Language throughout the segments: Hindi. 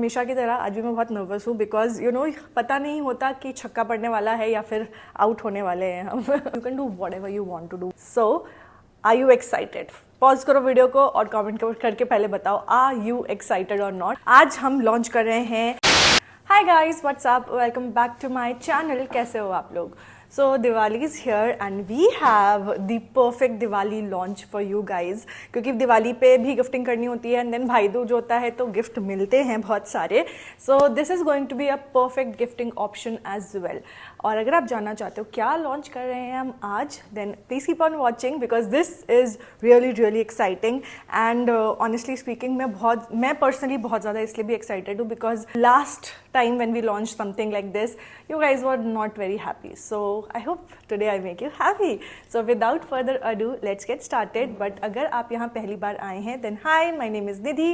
हमेशा की तरह आज भी मैं बहुत नर्वस हूँ बिकॉज पता नहीं होता कि छक्का पड़ने वाला है या फिर आउट होने वाले हैं हम। You can do whatever you want to do. So are you excited? Pause करो वीडियो को और कमेंट करके पहले बताओ आर यू एक्साइटेड और नॉट। आज हम लॉन्च कर रहे हैं। Hi guys, what's up, welcome back to my channel. कैसे हो आप लोग? So Diwali is here and we have the perfect Diwali launch for you guys, क्योंकि दिवाली पे भी गिफ्टिंग करनी होती है एंड देन भाई दूज होता है तो गिफ्ट मिलते हैं बहुत सारे। So this is going to be a perfect gifting option as well. और अगर आप जानना चाहते हो क्या लॉन्च कर रहे हैं हम आज, then please keep on watching because this is really exciting. And honestly speaking मैं पर्सनली बहुत ज़्यादा इसलिए भी एक्साइटेड हूँ because last time when we launched something like this, you guys were not very happy. So I hope today I make you happy. So without further ado, let's get started. But अगर आप यहाँ पहली बार आए हैं, then hi, my name is Nidhi.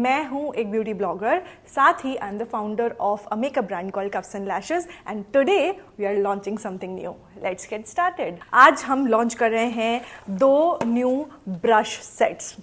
मैं हूँ एक ब्यूटी ब्लॉगर, साथ ही I am the founder of a makeup brand called Cuffs and Lashes. And today we are launching something new. Let's get started. आज हम लॉन्च कर रहे हैं 2 new brush sets.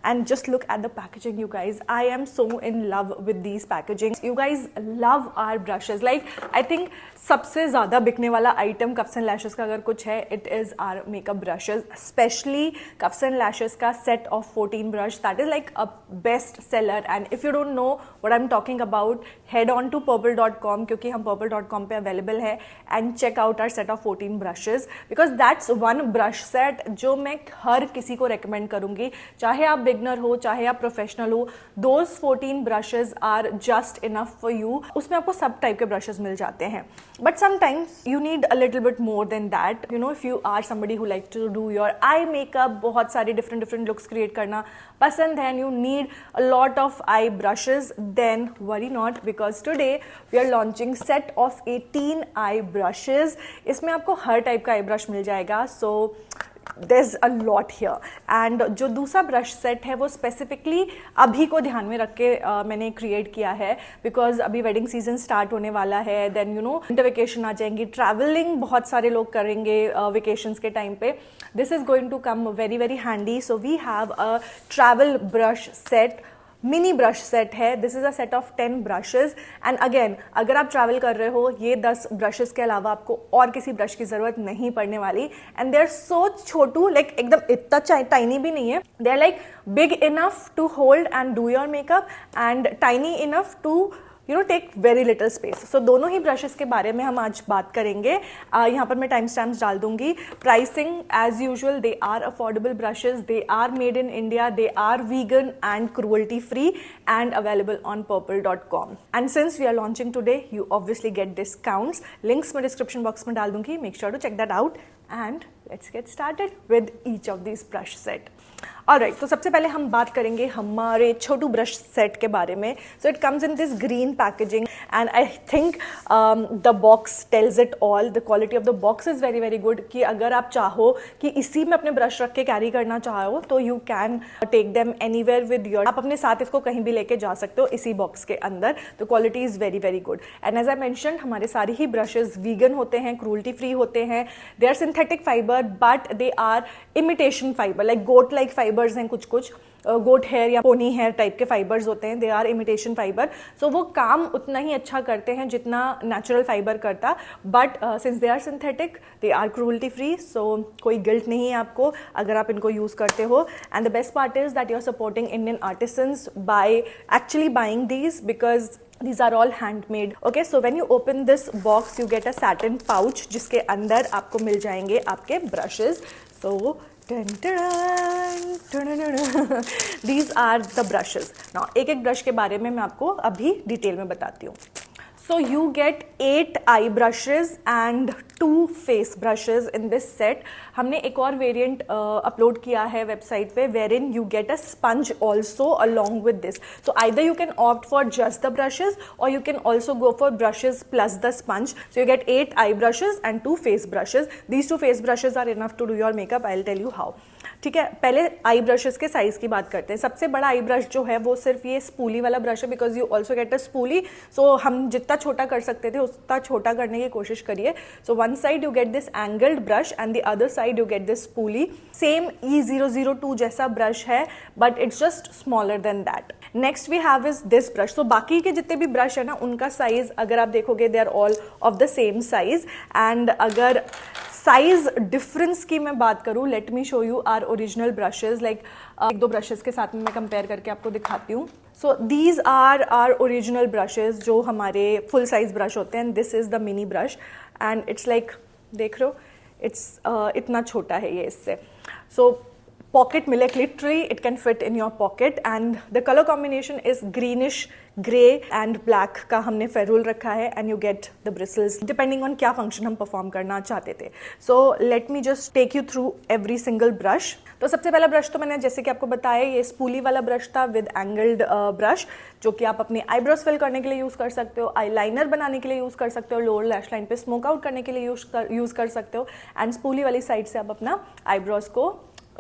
And just look at the packaging, you guys. I am so in love with these packagings. You guys love our brushes. Like I think सबसे ज़्यादा बिकने वाला आइटम कफ्स एंड लैशेस का अगर कुछ है, it is our makeup brushes, specially Cuffs and lashes का set of 14 brush that is like a best seller. And if you don't know what I am talking about, head on to purple.com, क्योंकि हम purple.com पे अवेलेबल है, and check out our set of 14 brushes because that's one brush set जो मैं हर किसी को रिकमेंड करूंगी, चाहे आप बिगनर हो चाहे आप प्रोफेशनल हो. Those 14 brushes are just enough for you. उसमें आपको सब टाइप के ब्रशेज मिल जाते हैं, but sometimes you need a little bit more than that. If you are somebody who likes to do your eye makeup, बहुत सारे different looks create करना पसंद है, and you need a lot of eye brushes, then worry not because today we are launching set of 18 eye brushes. इसमें आपको हर टाइप का आई ब्रश मिल जाएगा. So there's a lot here. And जो दूसरा ब्रश सेट है वो स्पेसिफिकली अभी को ध्यान में रख के मैंने क्रिएट किया है बिकॉज अभी वेडिंग सीजन स्टार्ट होने वाला है, देन विंटर वेकेशन आ जाएंगी, ट्रैवलिंग बहुत सारे लोग करेंगे वेकेशंस के टाइम पे. This is going to come very handy. So we have a travel brush set, mini brush set है. This is a set of 10 brushes. And again अगर आप ट्रैवल कर रहे हो, ये 10 ब्रशेज के अलावा आपको और किसी ब्रश की जरूरत नहीं पड़ने वाली. एंड दे आर सो छोटू, लाइक एकदम इतना टाइनी भी नहीं है. They are like big enough to hold and do your makeup and tiny enough to take very little space. So दोनों ही ब्रशेस के बारे में हम आज बात करेंगे. यहाँ पर मैं टाइम स्टैम्प्स डाल दूंगी. Pricing as usual, they are affordable brushes, they are made in India, they are vegan and cruelty free and available on purple.com. And since we are launching today, you obviously get discounts. Links मैं डिस्क्रिप्शन बॉक्स में डाल दूंगी. Make sure to check that out and let's get started with each of this brush set. Alright, तो सबसे पहले हम बात करेंगे हमारे छोटू ब्रश सेट के बारे में. So it comes in this green packaging and I think the box tells it all. The quality of the box is very good कि अगर आप चाहो कि इसी में अपने ब्रश रख के कैरी करना चाहो तो you can take them anywhere with your. आप अपने साथ इसको कहीं भी लेके जा सकते हो इसी बॉक्स के अंदर. The quality is very good. And as I mention, हमारे सारे ही ब्रशेज वीगन होते हैं, क्रूअल्टी फ्री होते हैं. They are synthetic fibre but they are imitation fibre, like goat like fibres हैं कुछ गोट हेयर या पोनी हेयर टाइप के फाइबर्स होते हैं. They are imitation fibre. So वो काम उतना ही अच्छा करते हैं जितना नेचुरल फाइबर करता, but since they are synthetic, they are cruelty free. So कोई गिल्ट नहीं है आपको अगर आप इनको यूज करते हो. And the best part is that you are supporting Indian artisans by actually buying these because these are all handmade. Okay, so when you open this box, you get a satin pouch जिसके अंदर आपको मिल जाएंगे आपके brushes. So these are the brushes. Now एक ब्रश के बारे में मैं आपको अभी डिटेल में बताती हूँ. So you get 8 eye brushes and 2 face brushes in this set. हमने एक और वेरिएंट अपलोड किया है वेबसाइट पे wherein you get a sponge also along with this. So either you can opt for just the brushes or you can also go for brushes plus the sponge. So you get 8 eye brushes and 2 face brushes. These 2 face brushes are enough to do your makeup. I'll tell you how. ठीक है, पहले आई ब्रशेस के साइज की बात करते हैं। सबसे बड़ा आई ब्रश जो है वो सिर्फ ये स्पूली वाला ब्रश है, because you also get a spoolie, so हम जितना छोटा कर सकते थे उतना छोटा करने की कोशिश करिए। So one side you get this angled brush and the other side you get this spoolie. Same E002 जैसा ब्रश है, but it's just smaller than that. Next we have is this brush. तो बाकी के जितने भी ब्रश है ना, उनका साइज अगर आप देखोगे they are all of the same size. And अगर साइज डिफरेंस की मैं बात करूं, let me show you our original brushes. Like एक दो ब्रशेज के साथ में मैं कंपेयर करके आपको दिखाती हूँ। So these are our original brushes जो हमारे फुल साइज ब्रश होते हैं। This is the mini brush and it's like, देख रहे हो, इट्स इतना छोटा है ये इससे। सो pocket milk, literally it can fit in your pocket, and the color combination is greenish grey and black का हमने ferrule रखा है, and you get the bristles depending on क्या function हम perform करना चाहते थे। So let me just take you through every single brush। तो सबसे पहला ब्रश तो मैंने जैसे कि आपको बताया ये स्पूली वाला ब्रश था विद एंगल्ड ब्रश, जो कि आप अपने आईब्रोज फिल करने के लिए यूज कर सकते हो, आई लाइनर बनाने के लिए यूज कर सकते हो, लोअर लैश लाइन पे स्मोक आउट करने के लिए यूज कर सकते हो, एंड स्पूली वाली साइड से आप अपना आईब्रोज को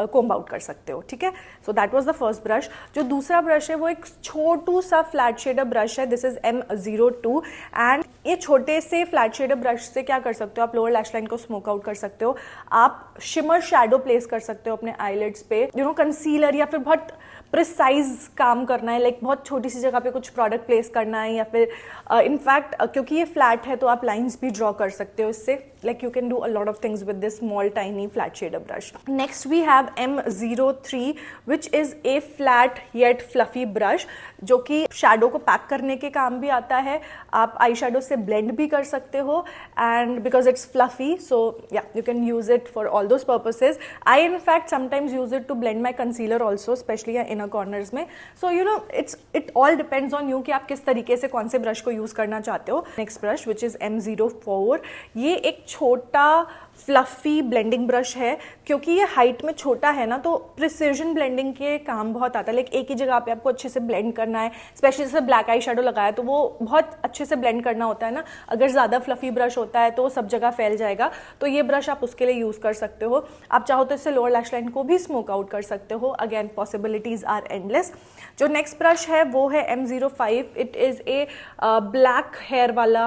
कोम्ब आउट कर सकते हो। ठीक है, so that was the first brush. जो दूसरा ब्रश है वो एक छोटू सा फ्लैट शेडर ब्रश है। दिस इज M02 एंड ये छोटे से फ्लैट शेडर ब्रश से क्या कर सकते हो आप, लोअर लैश लाइन को स्मोक आउट कर सकते हो, आप शिमर शैडो प्लेस कर सकते हो अपने आईलिड्स पे, यू नो कंसीलर, या फिर बहुत प्रिसाइज काम करना है, लाइक बहुत छोटी सी जगह पे कुछ प्रोडक्ट प्लेस करना है, या फिर इनफैक्ट क्योंकि ये फ्लैट है तो आप लाइंस भी ड्रॉ कर सकते हो इससे। Like you can do a lot of things with this small tiny flat shader brush. Next we have M03 which is a flat yet fluffy brush, जो कि शैडो को पैक करने के काम भी आता है, आप आई शैडो से ब्लेंड भी कर सकते हो, and because it's fluffy so या you can use it for all those purposes. I in fact sometimes use it to blend my concealer also, specially inner corners में। So you know it all depends on you कि आप किस तरीके से कौन से ब्रश को यूज करना चाहते हो। Next brush which is M04, ये एक छोटा फ्लफी ब्लेंडिंग ब्रश है। क्योंकि ये हाइट में छोटा है ना, तो प्रिसीजन ब्लेंडिंग के काम बहुत आता है। लाइक एक ही जगह पे आपको अच्छे से ब्लेंड करना है, स्पेशली जैसे ब्लैक आई शेडो लगाया तो वो बहुत अच्छे से ब्लेंड करना होता है ना। अगर ज़्यादा फ्लफी ब्रश होता है तो सब जगह फैल जाएगा, तो ये ब्रश आप उसके लिए यूज़ कर सकते हो। आप चाहो तो इससे लोअर लैश लाइन को भी स्मोक आउट कर सकते हो। Again possibilities are endless. जो नेक्स्ट ब्रश है वो है M05। It is a black hair वाला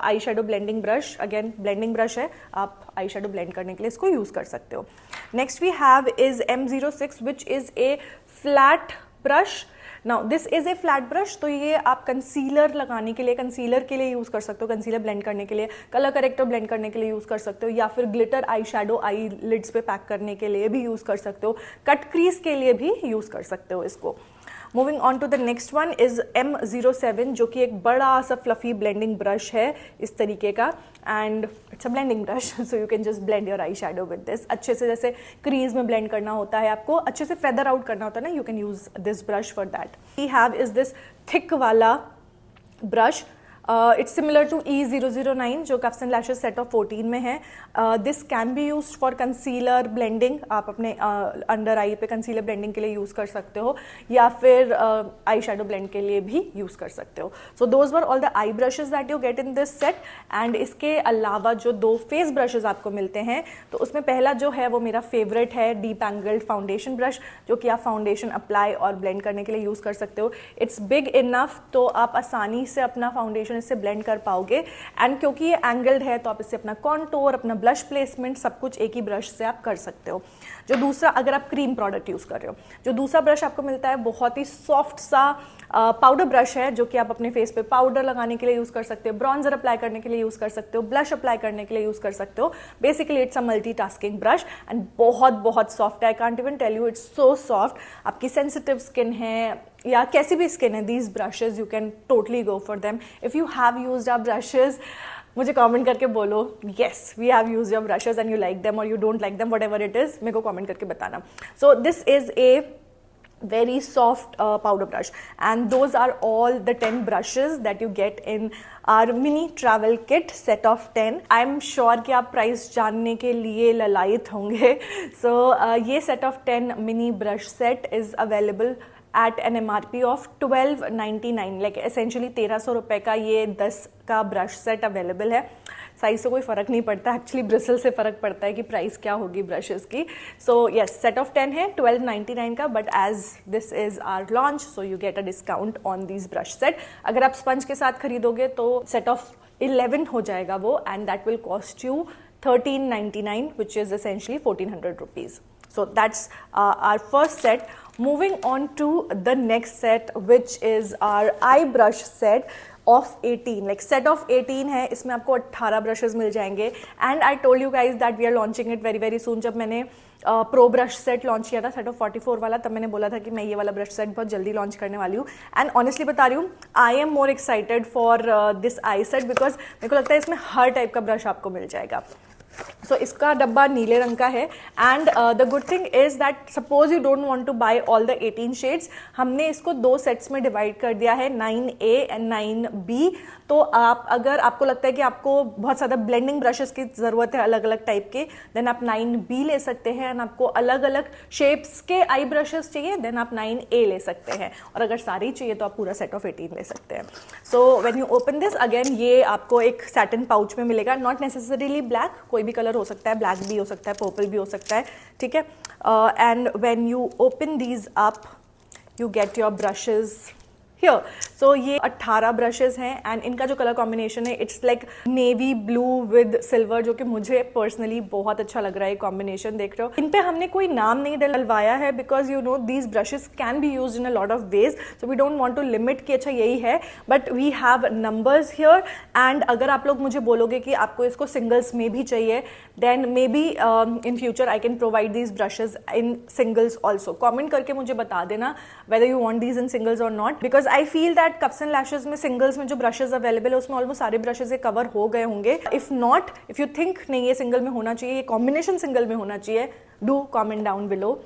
eye shadow blending brush. Again blending brush है, आप आई शेडो ब्लेंड करने के लिए इसको यूज कर सकते हो। Next we have is M06 which is a flat brush. Now this is a flat brush, तो ये आप कंसीलर लगाने के लिए, कंसीलर के लिए यूज कर सकते हो, कंसीलर ब्लेंड करने के लिए, कलर करेक्टर ब्लेंड करने के लिए यूज कर सकते हो, या फिर ग्लिटर आई शेडो आई लिड्स पे पैक करने के लिए भी यूज कर सकते हो, कट क्रीज के लिए भी यूज कर सकते हो इसको। Moving on to the next one is M07, जो कि एक बड़ा सा फ्लफी ब्लेंडिंग ब्रश है इस तरीके का, and it's a blending brush, so you can just blend your eye shadow with this. अच्छे से जैसे क्रीज में ब्लेंड करना होता है, आपको अच्छे से फेदर आउट करना होता है ना, you can use this brush for that. We have is this thick वाला brush. It's similar to E009 जो Cuffs and lashes set of 14 में है। This can be use for concealer blending, आप अपने अंडर आई पे कंसीलर ब्लेंडिंग के लिए यूज कर सकते हो, या फिर आई शेडो ब्लेंड के लिए भी यूज कर सकते हो। So those were all the I brushes that you get in this set. And इसके अलावा जो दो फेस ब्रशेज आपको मिलते हैं, तो उसमें पहला जो है वो मेरा फेवरेट है, डीप एंगल्ड फाउंडेशन ब्रश, जो कि आप फाउंडेशन अप्लाई और ब्लेंड करने के लिए यूज कर सकते हो। इट्स बिग इनफ, तो आप आसानी से अपना फाउंडेशन इससे ब्लेंड कर पाओगे, एंड क्योंकि ये एंगल्ड है तो आप इससे अपना कॉन्टोर, अपना ब्लश प्लेसमेंट सब कुछ एक ही ब्रश से आप कर सकते हो। जो दूसरा, अगर आप क्रीम प्रोडक्ट यूज कर रहे हो, जो दूसरा ब्रश आपको मिलता है बहुत ही सॉफ्ट सा पाउडर ब्रश है, जो कि आप अपने फेस पे पाउडर लगाने के लिए यूज कर सकते हो, ब्रॉन्जर अप्लाई करने के लिए यूज कर सकते हो, ब्लश अप्लाई करने के लिए यूज कर सकते हो। Basically it's a multitasking brush and बहुत बहुत सॉफ्ट है। I can't even tell you, it's so soft. आपकी सेंसिटिव स्किन है या कैसी भी स्किन है, these brushes you can totally go for them. If you have used our brushes, मुझे कमेंट करके बोलो yes we have used your brushes and you like them और you don't like them, whatever it is, मेरे को कमेंट करके बताना। सो this is A very soft powder brush, and those are all the 10 brushes that you get in our mini travel kit set of 10. I'm sure कि आप प्राइस जानने के लिए ललायत होंगे। So ये set of 10 mini brush set is available at an MRP of 1299, like essentially 1300 रुपये का ये 10 का ब्रश सेट अवेलेबल है। साइज से कोई फ़र्क नहीं पड़ता, एक्चुअली ब्रिसल से फ़र्क पड़ता है कि प्राइस क्या होगी ब्रशेस की। सो यस, सेट ऑफ 10 है 1299 का, but as this is our launch so you get a discount on these brush set. अगर आप स्पंज के साथ खरीदोगे तो सेट ऑफ 11 हो जाएगा वो, and that will cost you 1399, which is essentially 1400 rupees. So that's our first set. Moving on to the next set, which is our eye brush set of 18, like set of 18 है, इसमें आपको 18 brushes मिल जाएंगे। And I told you guys that we are launching it very very soon। जब मैंने प्रो ब्रश सेट लॉन्च किया था, सेट ऑफ 44 वाला, तब मैंने बोला था कि मैं ये वाला ब्रश सेट बहुत जल्दी लॉन्च करने वाली हूँ। एंड ऑनेस्टली बता रही हूँ, I am more excited for this I set, because मेरे को लगता है इसमें हर टाइप का ब्रश आपको मिल जाएगा। सो इसका डब्बा नीले रंग का है, and the good thing is that suppose you don't want to buy all the 18 shades, हमने इसको 2 सेट्स में डिवाइड कर दिया है, 9A एंड 9B। तो आप, अगर आपको लगता है कि आपको बहुत ज़्यादा ब्लेंडिंग ब्रशेस की ज़रूरत है अलग अलग टाइप के, देन आप 9B ले सकते हैं। एंड आपको अलग अलग शेप्स के आई ब्रशेस चाहिए, देन आप 9A ले सकते हैं। और अगर सारी चाहिए तो आप पूरा सेट ऑफ 18 ले सकते हैं। So when you open this, again ये आपको एक सैटिन पाउच में मिलेगा, नॉट नेसेसरीली ब्लैक, कोई भी कलर हो सकता है, ब्लैक भी हो सकता है, पर्पल भी हो सकता है, ठीक है। And when you open these up, you get your brushes here. So ये 18 ब्रशेज हैं, एंड इनका जो कलर कॉम्बिनेशन है, it's like navy blue with silver, जो कि मुझे पर्सनली बहुत अच्छा लग रहा है कॉम्बिनेशन। देख रहे हो, इन पे हमने कोई नाम नहीं डलवाया है, because you know these brushes can be used in a lot of ways, so we don't want to limit कि अच्छा यही है, but we have numbers here. एंड अगर आप लोग मुझे बोलोगे कि आपको इसको सिंगल्स में भी चाहिए, then maybe in future I can provide these brushes in singles also. Comment करके मुझे बता देना whether you want these in singles और not, because I feel that Cuffs and lashes में सिंगल्स में जो ब्रशेज अवेलेबल है उसमें ऑलमोस्ट सारे ब्रशेज कवर हो गए होंगे। If not, if you think नहीं ये सिंगल में होना चाहिए, ये कॉम्बिनेशन सिंगल में होना चाहिए, do comment down below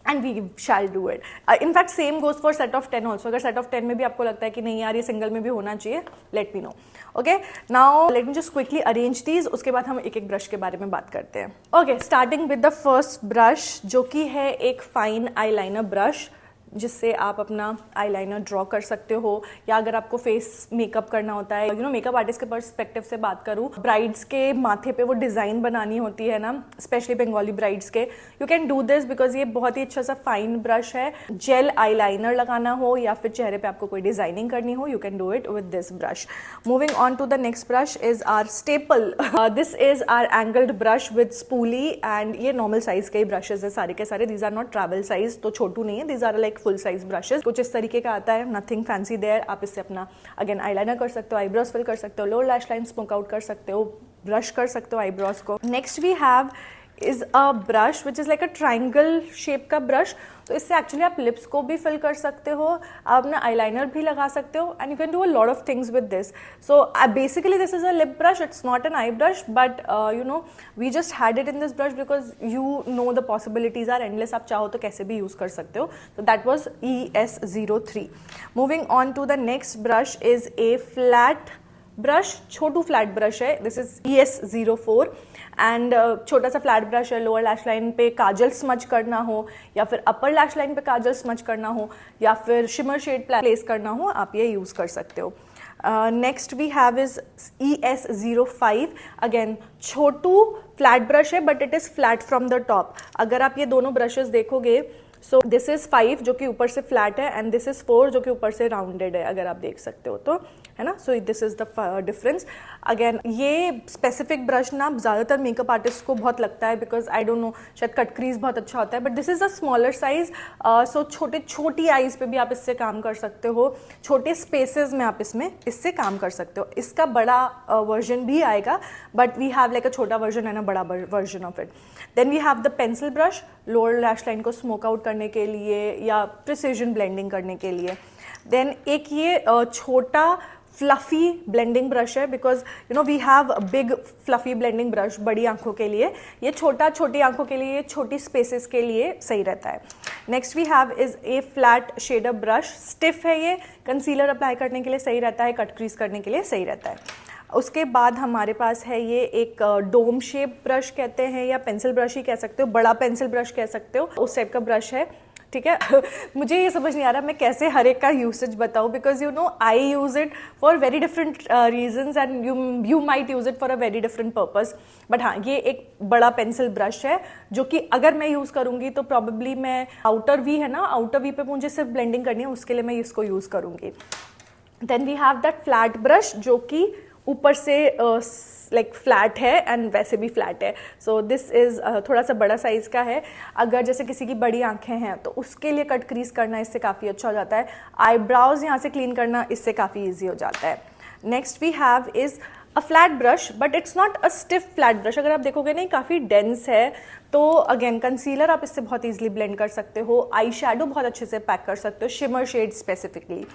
and we shall do it. In fact same goes for set of 10 also. अगर set of 10 में भी आपको लगता है कि नहीं यार ये सिंगल में भी होना चाहिए, let me know. Okay, now let me just quickly arrange these, उसके बाद हम एक एक ब्रश के बारे में बात करते हैं। Okay, starting with the first brush, जो कि है एक फाइन आईलाइनर ब्रश, जिससे आप अपना आईलाइनर ड्रॉ कर सकते हो, या अगर आपको फेस मेकअप करना होता है, यू नो मेकअप आर्टिस्ट के पर्सपेक्टिव से बात करूँ, ब्राइड्स के माथे पे वो डिज़ाइन बनानी होती है ना, स्पेशली बंगाली ब्राइड्स के, you can do this because ये बहुत ही अच्छा सा फाइन ब्रश है। जेल आईलाइनर लगाना हो या फिर चेहरे पे आपको कोई डिजाइनिंग करनी हो, you can do it with this brush. Moving on to the next brush is our staple. This is our angled brush with spoolie, and ये नॉर्मल साइज के ब्रशेज है सारे के सारे, these are not travel size, तो छोटू नहीं है, these are like full size brushes. कुछ इस तरीके का आता है, नथिंग फैंसी देयर। आप इससे अपना अगेन आईलाइनर कर सकते हो, आईब्रोज फिल कर सकते हो, lower lash line smoke out कर सकते हो, ब्रश कर सकते हो आईब्रोज को। Next we have is a brush which is like a triangle shape का ब्रश, तो इससे एक्चुअली आप लिप्स को भी फिल कर सकते हो, आप अपना आईलाइनर भी लगा सकते हो, and you can do a lot of things with this. So basically this is a lip brush, it's not an eye brush, but you know we just had it in this brush because you know the possibilities are endless, आप चाहो तो कैसे भी यूज कर सकते हो। तो that was ES03। Moving on to the next brush is a flat brush, छोटू फ्लैट ब्रश है, दिस इज ES04, एंड छोटा सा फ्लैट ब्रश है। लोअर लैश लाइन पे काजल स्मच करना हो, या फिर अपर लैश लाइन पे काजल स्मच करना हो, या फिर शिमर शेड प्लेस करना हो, आप ये यूज कर सकते हो। Next we have is ES05, again छोटू फ्लैट ब्रश है, but it is flat from the top. अगर आप ये दोनों ब्रशेस देखोगे, सो दिस इज 5 जो कि ऊपर से फ्लैट है, एंड दिस इज 4 जो कि ऊपर से राउंडेड है, अगर आप देख सकते हो तो, है ना। So this is the difference. Again ये स्पेसिफिक ब्रश ना ज़्यादातर मेकअप आर्टिस्ट को बहुत लगता है, बिकॉज आई डोंट नो शायद कट क्रीज बहुत अच्छा होता है, but this is a smaller size. सो छोटी आईज पे भी आप इससे काम कर सकते हो, छोटे स्पेसेस में आप इससे काम कर सकते हो। इसका बड़ा वर्जन भी आएगा, but we have like a छोटा वर्जन एंड अ बड़ा version of it. Then we have the pencil brush, lower lash line को स्मोक आउट करने के लिए या प्रिसीजन ब्लेंडिंग करने के लिए। देन एक ये छोटा फ्लफी ब्लेंडिंग ब्रश है, because you know we have big fluffy blending brush बड़ी आंखों के लिए, ये छोटी आंखों के लिए, छोटी स्पेसेस के लिए सही रहता है। Next we have is a flat shader brush, stiff है ये, कंसीलर अप्लाई करने के लिए सही रहता है, कट क्रीज करने के लिए सही रहता है। उसके बाद हमारे पास है ये एक डोम शेप ब्रश कहते हैं, या पेंसिल ब्रश ही कह सकते हो, बड़ा पेंसिल ब्रश कह सकते हो, उस टाइप का ब्रश है। ठीक है। मुझे ये समझ नहीं आ रहा मैं कैसे हर एक का यूसेज बताऊँ, because you no I use it for very different reasons and you might use it for a very different purpose. But हाँ, ये एक बड़ा पेंसिल ब्रश है जो कि अगर मैं यूज़ करूँगी तो प्रॉबेबली मैं आउटर वी है ना, आउटर वी पे मुझे सिर्फ ब्लेंडिंग करनी है, उसके लिए मैं इसको यूज़ करूँगी। Then we have that flat brush जो कि ऊपर से लाइक फ्लैट है एंड वैसे भी फ्लैट है। सो दिस इज़ थोड़ा सा बड़ा साइज़ का है। अगर जैसे किसी की बड़ी आंखें हैं तो उसके लिए कट क्रीज करना इससे काफ़ी अच्छा हो जाता है। आईब्राउज यहाँ से क्लीन करना इससे काफ़ी ईजी हो जाता है। Next we have is a flat brush, but it's not a stiff flat brush. अगर आप देखोगे ना काफ़ी डेंस है, तो अगेन कंसीलर आप इससे बहुत ईजिली ब्लेंड कर सकते हो, आई शेडो बहुत अच्छे से पैक कर सकते हो, शिमर शेड स्पेसिफिकली।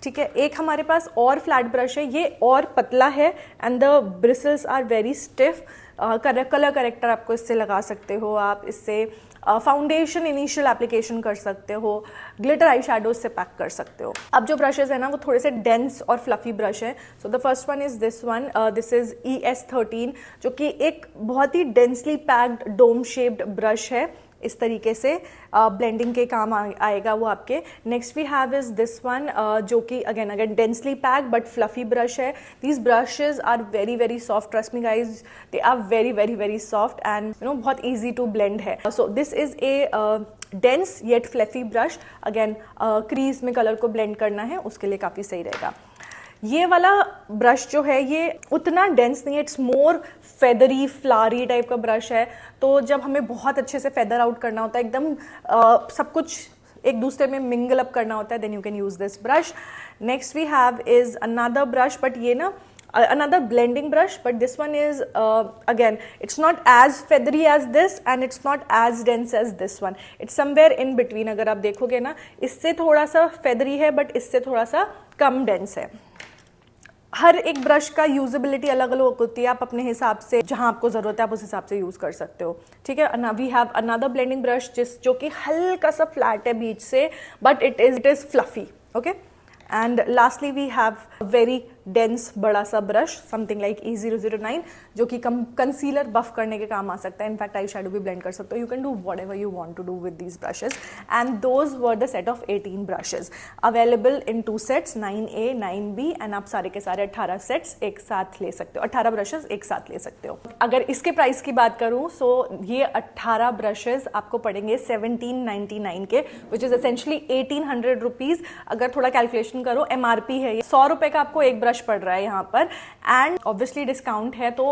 ठीक है, एक हमारे पास और फ्लैट ब्रश है, ये और पतला है and the bristles are very stiff. Colour corrector आपको इससे लगा सकते हो, आप इससे फाउंडेशन इनिशियल एप्लीकेशन कर सकते हो, ग्लिटर आई शेडो से पैक कर सकते हो। अब जो ब्रशेज है ना वो थोड़े से डेंस और फ्लफी ब्रश है। So the first one is this one, this is ES13 जो कि एक बहुत ही densely packed dome shaped brush है। इस तरीके से ब्लेंडिंग के काम आएगा वो आपके। Next we have is this one जो कि again densely pack but fluffy brush है। These brushes are very very soft, trust me guys, they are very very very soft and you know बहुत ईजी टू ब्लेंड है। So this is a dense yet fluffy brush. Again crease में कलर को ब्लेंड करना है उसके लिए काफ़ी सही रहेगा। ये वाला ब्रश जो है ये उतना डेंस नहीं है, it's more feathery Phulari type का ब्रश है। तो जब हमें बहुत अच्छे से फेदर आउट करना होता है, एकदम सब कुछ एक दूसरे में मिंगल अप करना होता है, then you can use this brush. Next we have is another brush, but ये ना another blending brush, but this one is again it's not as feathery as this and it's not as dense as this one, it's somewhere in between। अगर आप देखोगे ना इससे थोड़ा सा feathery है बट इससे थोड़ा सा कम dense है। हर एक ब्रश का यूजेबिलिटी अलग अलग होती है, आप अपने हिसाब से जहां आपको जरूरत है आप उस हिसाब से यूज कर सकते हो। ठीक है, we have another blending brush जो कि हल्का सा फ्लैट है बीच से but it is fluffy. Okay, and lastly we have very dense बड़ा सा ब्रश समथिंग लाइक E009 जो कि कंसीलर बफ करने के काम आ सकता है। इनफैक्ट आई शेडो भी ब्लेंड कर सकते हो। You can do whatever you want to do with these brushes and those were the set of 18 brushes available in 2 sets 9A 9B and आप सारे के सारे 18 सेट्स एक साथ ले सकते हो, 18 ब्रशेज एक साथ ले सकते हो। अगर इसके प्राइस की बात करूं सो ये 18 ब्रशेज आपको पड़ेंगे 1799 के, विच इज एसेंशली 1800 रुपीज। अगर थोड़ा कैलकुलेशन करो, MRP है ये 100 रुपए का आपको एक ब्रश पड़ रहा है यहाँ पर, एंड ऑब्वियसली डिस्काउंट है तो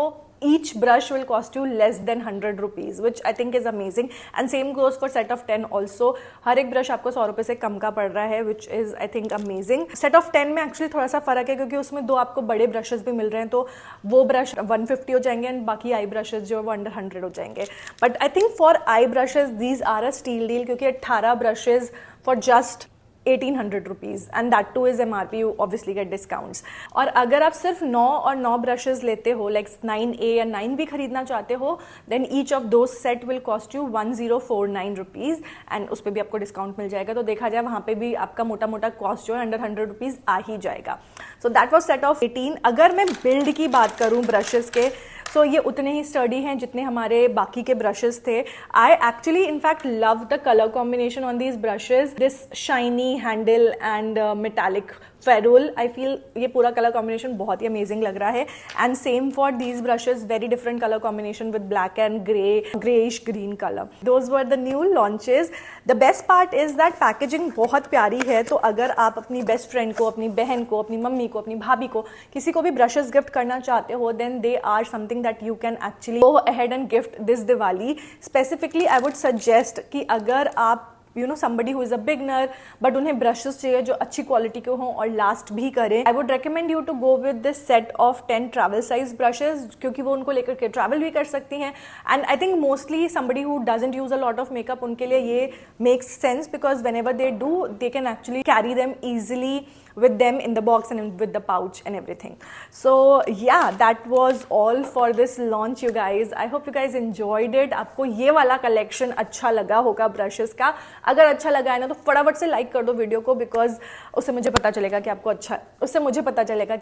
each brush will cost you less than 100 rupees, which I think is amazing, and same goes for set of 10 also। हर एक ब्रश आपको 100 रुपए से कम का पड़ रहा है, which is I think amazing। set of 10 में एक्चुअली थोड़ा सा फर्क है क्योंकि उसमें 2 आपको बड़े ब्रशेस भी मिल रहे हैं, तो वो ब्रश 150 हो जाएंगे एंड बाकी आई ब्रशेस जो वो अंडर 100 हो जाएंगे। But I think for eye brushes these are a steal deal क्योंकि 18 brushes for just 1800 rupees and that too is MRP, you obviously get discounts. और अगर आप सिर्फ 9 और 9 ब्रशेज लेते हो, लाइक 9A या 9B खरीदना चाहते हो, then each of those set will cost you 1049 rupees and उस पर भी आपको डिस्काउंट मिल जाएगा। तो देखा जाए वहाँ पे भी आपका मोटा मोटा कॉस्ट जो है अंडर 100 रुपीज आ ही जाएगा। So that was set of 18। अगर मैं बिल्ड की बात करूँ ब्रशेज के, सो ये उतने ही स्टडी हैं जितने हमारे बाकी के ब्रशेस थे। I actually in fact love the colour combination on these brushes, this shiny handle and metallic ferrule. I feel ये पूरा कलर कॉम्बिनेशन बहुत ही अमेजिंग लग रहा है। And same for these brushes, very different colour combination with black and greyish green colour. Those were the new launches. The best part is that packaging बहुत प्यारी है, तो अगर आप अपनी बेस्ट फ्रेंड को, अपनी बहन को, अपनी मम्मी को, अपनी भाभी को, किसी को भी ब्रशेज गिफ्ट करना चाहते हो, then they are something that you can actually go ahead and gift this Diwali। Specifically I would suggest कि अगर आप somebody who is a beginner but उन्हें brushes चाहिए जो अच्छी क्वालिटी के हों और लास्ट भी करें, I would recommend you to go with this set of 10 travel size brushes क्योंकि वो उनको लेकर के ट्रैवल भी कर सकती हैं। and I think mostly somebody who doesn't use a lot of makeup उनके लिए ये makes sense because whenever they do they can actually carry them easily with them in the box and with the pouch and everything। So yeah, that was all for this launch you guys। I hope you guys enjoyed it। आपको ये वाला कलेक्शन अच्छा लगा होगा ब्रशेस का। अगर अच्छा लगा है ना तो फटाफट से लाइक कर दो वीडियो को, बिकॉज उससे मुझे पता चलेगा कि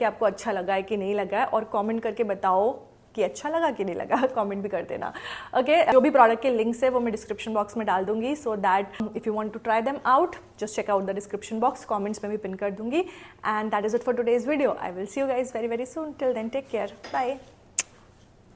आपको अच्छा लगा है कि नहीं लगा है। और कमेंट करके बताओ कि अच्छा लगा कि नहीं लगा, कमेंट भी कर देना। ओके, जो भी प्रोडक्ट के लिंक्स है वो मैं डिस्क्रिप्शन बॉक्स में डाल दूंगी, so that if you want to try them out just check out the description box, comments में भी पिन कर दूंगी। And that is it for today's video. I will see you guys very very soon. Till then take care, bye.